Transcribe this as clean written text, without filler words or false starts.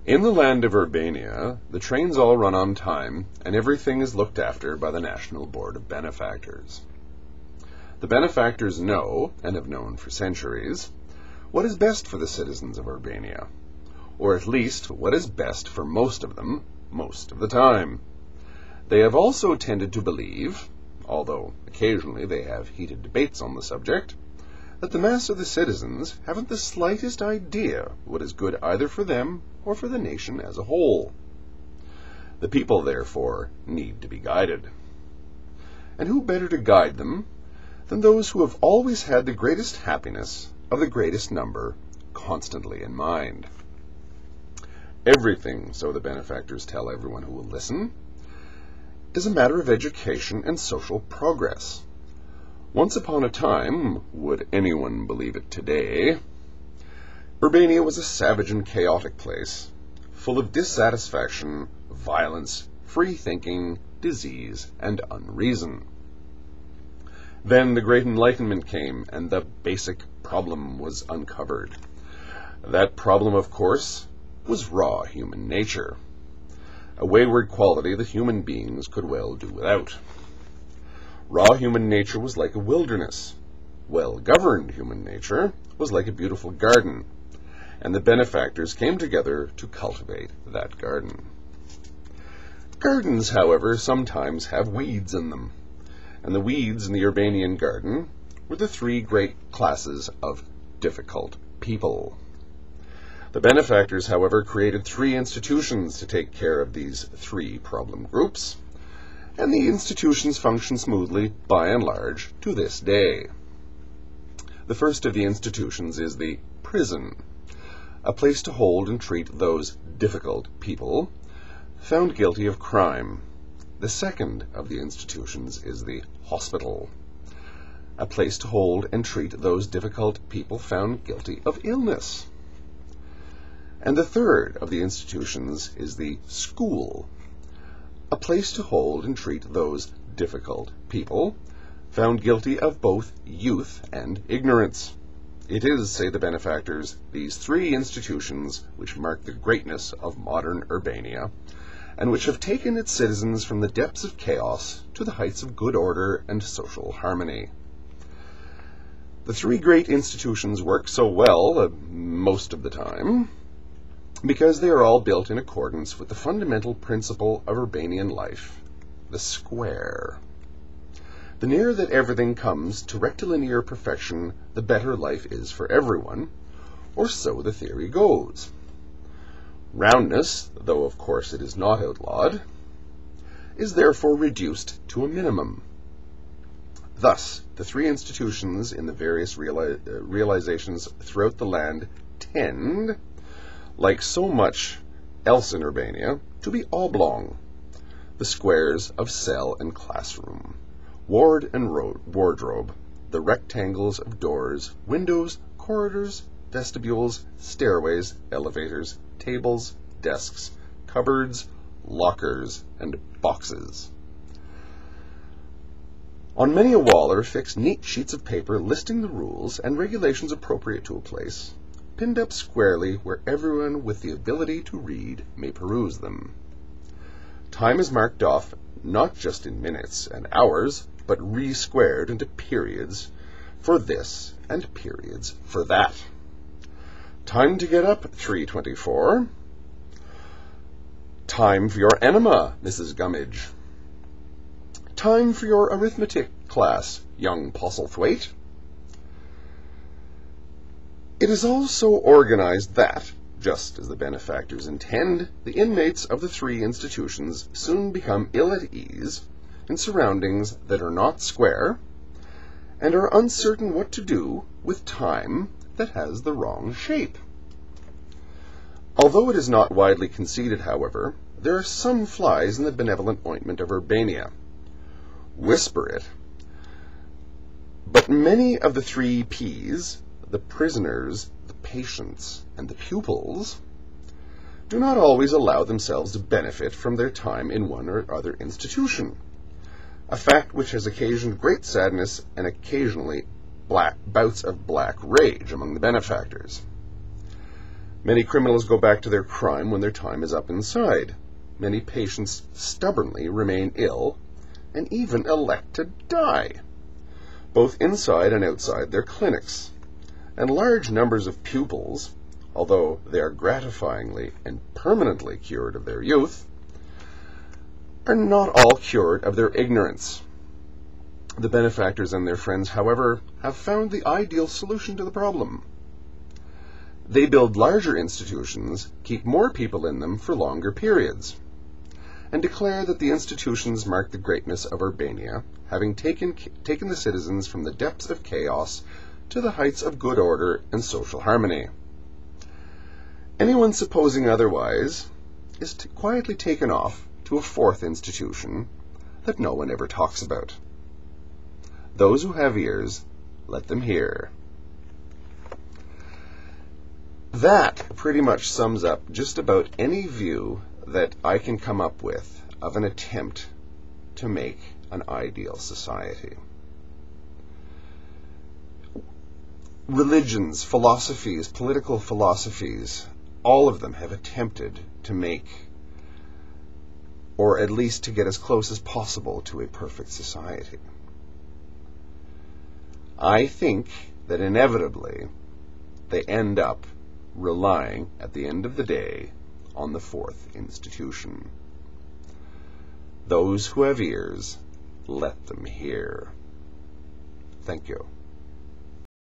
In the land of Urbania, the trains all run on time, and everything is looked after by the National Board of Benefactors. The benefactors know, and have known for centuries, what is best for the citizens of Urbania, or at least what is best for most of them, most of the time. They have also tended to believe, although occasionally they have heated debates on the subject, that the mass of the citizens haven't the slightest idea what is good either for them or for the nation as a whole. The people, therefore, need to be guided. And who better to guide them than those who have always had the greatest happiness of the greatest number constantly in mind? Everything, so the benefactors tell everyone who will listen, is a matter of education and social progress. Once upon a time, would anyone believe it today, Urbania was a savage and chaotic place, full of dissatisfaction, violence, free thinking, disease, and unreason. Then the Great Enlightenment came, and the basic problem was uncovered. That problem, of course, was raw human nature, a wayward quality that human beings could well do without. Raw human nature was like a wilderness. Well-governed human nature was like a beautiful garden, and the benefactors came together to cultivate that garden. Gardens, however, sometimes have weeds in them, and the weeds in the Urbanian garden were the three great classes of difficult people. The benefactors, however, created three institutions to take care of these three problem groups, and the institutions function smoothly, by and large, to this day. The first of the institutions is the prison, a place to hold and treat those difficult people found guilty of crime. The second of the institutions is the hospital, a place to hold and treat those difficult people found guilty of illness. And the third of the institutions is the school, a place to hold and treat those difficult people found guilty of both youth and ignorance. It is, say the benefactors, these three institutions which mark the greatness of modern Urbania, and which have taken its citizens from the depths of chaos to the heights of good order and social harmony. The three great institutions work so well, most of the time, because they are all built in accordance with the fundamental principle of Urbanian life, the square. The nearer that everything comes to rectilinear perfection, the better life is for everyone, or so the theory goes. Roundness, though of course it is not outlawed, is therefore reduced to a minimum. Thus, the three institutions in the various realizations throughout the land tend, like so much else in Urbania, to be oblong, the squares of cell and classroom, ward and wardrobe, the rectangles of doors, windows, corridors, vestibules, stairways, elevators, tables, desks, cupboards, lockers, and boxes. On many a wall are fixed neat sheets of paper listing the rules and regulations appropriate to a place, pinned up squarely where everyone with the ability to read may peruse them. Time is marked off not just in minutes and hours, but re-squared into periods for this and periods for that. Time to get up, 3:24. Time for your enema, Mrs. Gummidge. Time for your arithmetic class, young Postlethwaite. It is all so organized that, just as the benefactors intend, the inmates of the three institutions soon become ill at ease in surroundings that are not square, and are uncertain what to do with time that has the wrong shape. Although it is not widely conceded, however, there are some flies in the benevolent ointment of Urbania. Whisper it. But many of the three P's, the prisoners, the patients, and the pupils, do not always allow themselves to benefit from their time in one or other institution, a fact which has occasioned great sadness and occasionally bouts of black rage among the benefactors. Many criminals go back to their crime when their time is up inside. Many patients stubbornly remain ill and even elect to die, both inside and outside their clinics. And large numbers of pupils, although they are gratifyingly and permanently cured of their youth, are not all cured of their ignorance. The benefactors and their friends, however, have found the ideal solution to the problem. They build larger institutions, keep more people in them for longer periods, and declare that the institutions mark the greatness of Urbania, having taken the citizens from the depths of chaos to the heights of good order and social harmony. Anyone supposing otherwise is quietly taken off to a fourth institution that no one ever talks about. Those who have ears, let them hear. That pretty much sums up just about any view that I can come up with of an attempt to make an ideal society. Religions, philosophies, political philosophies, all of them have attempted to make, or at least to get as close as possible to a perfect society. I think that inevitably they end up relying, at the end of the day, on the fourth institution. Those who have ears, let them hear. Thank you.